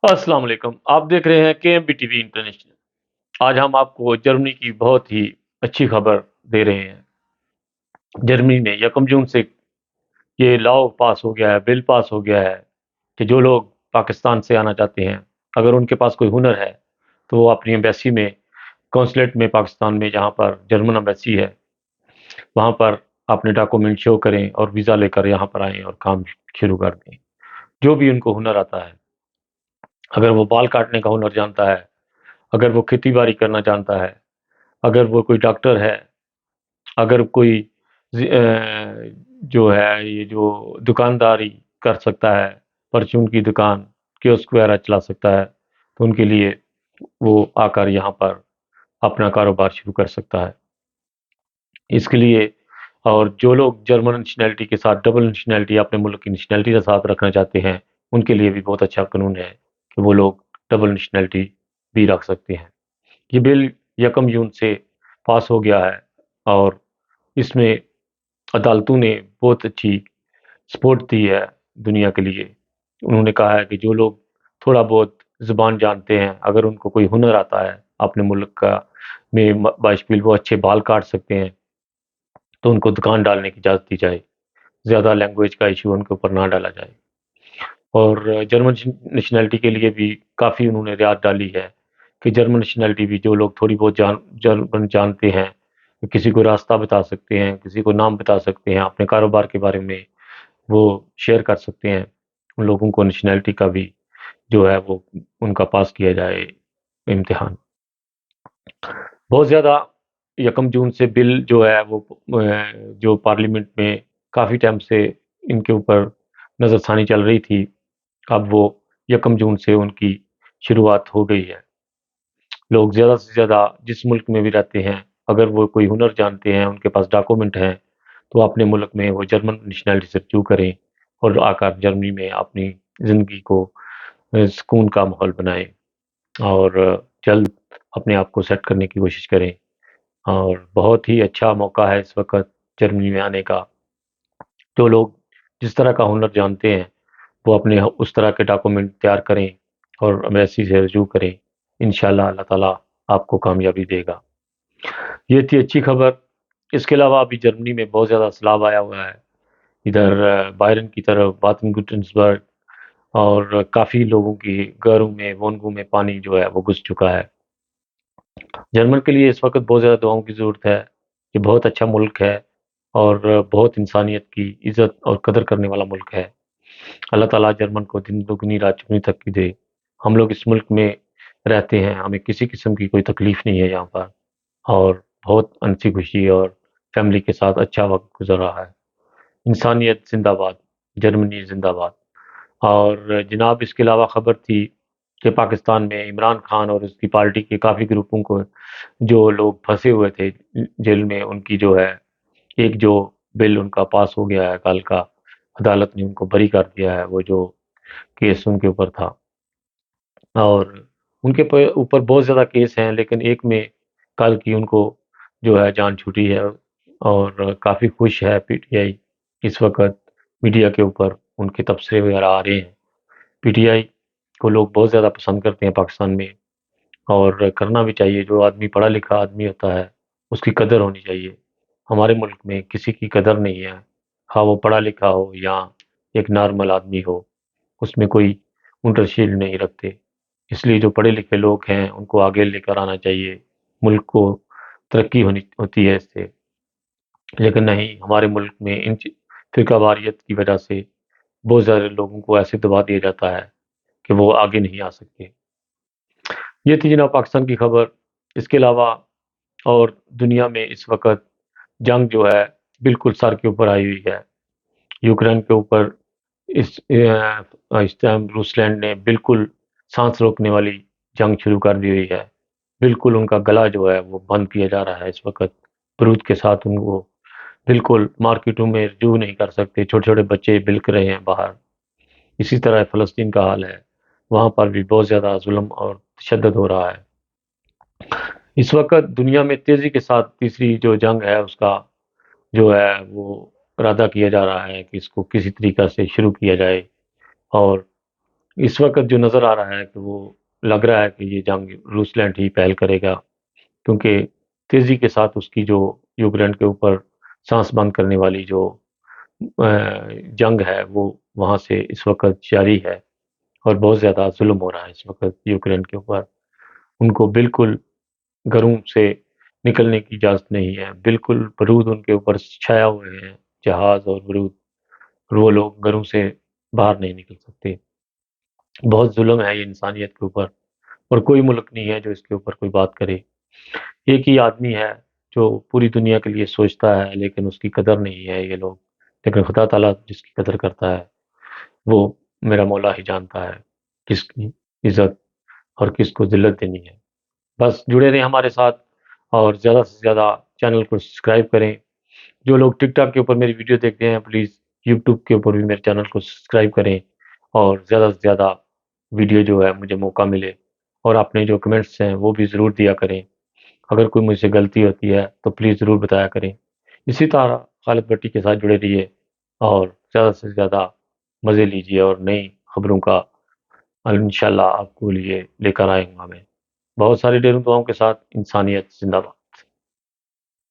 अस्सलाम वालेकुम। आप देख रहे हैं केएमबी टीवी इंटरनेशनल। आज हम आपको जर्मनी की बहुत ही अच्छी खबर दे रहे हैं। जर्मनी में 1 जून से ये लॉ पास हो गया है, बिल पास हो गया है कि जो लोग पाकिस्तान से आना चाहते हैं, अगर उनके पास कोई हुनर है, तो वो अपनी एम्बेसी में, कॉन्सुलेट में पाकिस्तान में जहाँ पर जर्मन एम्बेसी है, वहाँ पर अपने डॉक्यूमेंट शो करें और वीज़ा लेकर यहाँ पर आएँ और काम शुरू कर दें। जो भी उनको हुनर आता है, अगर वो बाल काटने का हुनर जानता है, अगर वो खेती-बाड़ी करना जानता है, अगर वो कोई डॉक्टर है, अगर कोई जो है ये जो दुकानदारी कर सकता है, परचून की दुकान, कियोस्क वगैरह चला सकता है, तो उनके लिए वो आकर यहाँ पर अपना कारोबार शुरू कर सकता है। इसके लिए और जो लोग जर्मन नेशनैलिटी के साथ डबल नेशनैलिटी अपने मुल्क की नेशनैलिटी के साथ रखना चाहते हैं, उनके लिए भी बहुत अच्छा कानून है कि वो लोग डबल नेशनैलिटी भी रख सकते हैं। ये बिल 1 जून से पास हो गया है और इसमें अदालतों ने बहुत अच्छी सपोर्ट दी है दुनिया के लिए। उन्होंने कहा है कि जो लोग थोड़ा बहुत ज़ुबान जानते हैं, अगर उनको कोई हुनर आता है अपने मुल्क का में बाइशबिल वो अच्छे बाल काट सकते हैं, तो उनको दुकान डालने की इजाज़त दी जाए। ज़्यादा लैंग्वेज का इश्यू उनके ऊपर ना डाला जाए। और जर्मन नेशनैलिटी के लिए भी काफ़ी उन्होंने रियायत डाली है कि जर्मन नेशनैलिटी भी जो लोग थोड़ी बहुत जर्मन जानते हैं, किसी को रास्ता बता सकते हैं, किसी को नाम बता सकते हैं, अपने कारोबार के बारे में वो शेयर कर सकते हैं। उन लोगों को नेशनैलिटी का भी जो है वो उनका पास किया जाए इम्तिहान। बहुत ज़्यादा 1 जून से बिल जो है वो जो पार्लियामेंट में काफ़ी टाइम से इनके ऊपर नज़रसानी चल रही थी, अब वो 1 जून से उनकी शुरुआत हो गई है। लोग ज़्यादा से ज़्यादा जिस मुल्क में भी रहते हैं, अगर वो कोई हुनर जानते हैं, उनके पास डॉक्यूमेंट हैं, तो अपने मुल्क में वो जर्मन नेशनैलिटी से रजू करें और आकर जर्मनी में अपनी ज़िंदगी को सुकून का माहौल बनाएँ और जल्द अपने आप को सेट करने की कोशिश करें। और बहुत ही अच्छा मौका है इस वक़्त जर्मनी में आने का। जो लोग जिस तरह का हुनर जानते हैं, वो अपने उस तरह के डॉक्यूमेंट तैयार करें और एम्बेसी से रजू करें। इंशाअल्लाह अल्लाह ताला आपको कामयाबी देगा। ये थी अच्छी खबर। इसके अलावा अभी जर्मनी में बहुत ज़्यादा सैलाब आया हुआ है। इधर बायरन की तरफ, बादेन-गुटेन्सबर्ग और काफ़ी लोगों की घरों में, वोनगों में पानी जो है वो घुस चुका है। जर्मन के लिए इस वक़्त बहुत ज़्यादा दुआओं की ज़रूरत है। ये बहुत अच्छा मुल्क है और बहुत इंसानियत की इज़्ज़त और कदर करने वाला मुल्क है। अल्लाह ताला जर्मन को दिन दुगनी रात चौगुनी तरक्की दे। हम लोग इस मुल्क में रहते हैं, हमें किसी किस्म की कोई तकलीफ़ नहीं है यहाँ पर और बहुत हँसी-खुशी और फैमिली के साथ अच्छा वक़्त गुज़र रहा है। इंसानियत ज़िंदाबाद, जर्मनी ज़िंदाबाद। और जनाब इसके अलावा खबर थी कि पाकिस्तान में इमरान खान और उसकी पार्टी के काफ़ी ग्रुपों को जो लोग फँसे हुए थे जेल में, उनकी जो है एक जो बिल उनका पास हो गया है कल का, अदालत ने उनको बरी कर दिया है, वो जो केस उनके ऊपर था। और उनके ऊपर बहुत ज़्यादा केस हैं, लेकिन एक में कल की उनको जो है जान छूटी है और काफ़ी खुश है पीटीआई इस वक़्त मीडिया के ऊपर उनके तबसरे वगैरह आ रहे हैं। पीटीआई को लोग बहुत ज़्यादा पसंद करते हैं पाकिस्तान में और करना भी चाहिए। जो आदमी पढ़ा-लिखा आदमी होता है, उसकी कदर होनी चाहिए। हमारे मुल्क में किसी की कदर नहीं है, ख़ाह वो पढ़ा-लिखा हो या एक नॉर्मल आदमी हो, उसमें कोई ऊँट-शील नहीं रखते। इसलिए जो पढ़े-लिखे लोग हैं, उनको आगे लेकर आना चाहिए। मुल्क को तरक्की होनी होती है इससे। लेकिन नहीं, हमारे मुल्क में इन फ़िरकावारियत की वजह से बहुत ज़्यादा लोगों को ऐसे दबा दिया जाता है कि वो आगे नहीं आ सकते। ये थी जनाब पाकिस्तान की खबर। इसके अलावा और दुनिया में इस वक़्त जंग जो है बिल्कुल सर के ऊपर आई हुई है। यूक्रेन के ऊपर इस टाइम रूसलैंड ने बिल्कुल साँस रोकने वाली जंग शुरू कर दी हुई है। बिल्कुल उनका गला जो है वो बंद किया जा रहा है इस वक़्त। बारूद के साथ उनको बिल्कुल मार्केटों में रुजू नहीं कर सकते। छोटे-छोटे बच्चे बिल्क रहे हैं बाहर। इसी तरह फ़लस्तीन का हाल है। वहाँ पर भी बहुत ज़्यादा ज़ुल्म और तशद्दुद हो रहा है। इस वक़्त दुनिया में तेज़ी के साथ तीसरी जो जंग है उसका जो है वो इरादा किया जा रहा है कि इसको किसी तरीक़ा से शुरू किया जाए और اس وقت جو نظر آ رہا ہے کہ وہ لگ رہا ہے کہ یہ جنگ روسلینڈ ہی پہل کرے گا، کیونکہ تیزی کے ساتھ اس کی جو یوکرین کے اوپر سانس بند کرنے والی جو جنگ ہے وہ وہاں سے اس وقت جاری ہے، اور بہت زیادہ ظلم ہو رہا ہے اس وقت یوکرین کے اوپر۔ ان کو بالکل گھروں سے نکلنے کی اجازت نہیں ہے، بالکل بارود ان کے اوپر چھایا ہوئے ہیں، جہاز اور بارود، اور وہ لوگ گھروں سے باہر نہیں نکل سکتے۔ بہت ظلم ہے یہ انسانیت کے اوپر، اور کوئی ملک نہیں ہے جو اس کے اوپر کوئی بات کرے۔ ایک ہی آدمی ہے جو پوری دنیا کے لیے سوچتا ہے، لیکن اس کی قدر نہیں ہے یہ لوگ، لیکن خدا تعالیٰ جس کی قدر کرتا ہے وہ میرا مولا ہی جانتا ہے کس کی عزت اور کس کو ذلت دینی ہے۔ بس جڑے رہیں ہمارے ساتھ، اور زیادہ سے زیادہ چینل کو سبسکرائب کریں۔ جو لوگ ٹک ٹاک کے اوپر میری ویڈیو دیکھتے ہیں پلیز یوٹیوب کے اوپر بھی میرے چینل کو سبسکرائب کریں، اور زیادہ سے زیادہ ویڈیو جو ہے مجھے موقع ملے، اور اپنے جو کمنٹس ہیں وہ بھی ضرور دیا کریں۔ اگر کوئی مجھ سے غلطی ہوتی ہے تو پلیز ضرور بتایا کریں۔ اسی طرح خالد بٹی کے ساتھ جڑے رہیے، اور زیادہ سے زیادہ مزے لیجیے، اور نئی خبروں کا انشاءاللہ آپ کو لیے لے کر آئے ہوں میں۔ بہت ساری ڈیروں دعاؤں کے ساتھ، انسانیت زندہ باد۔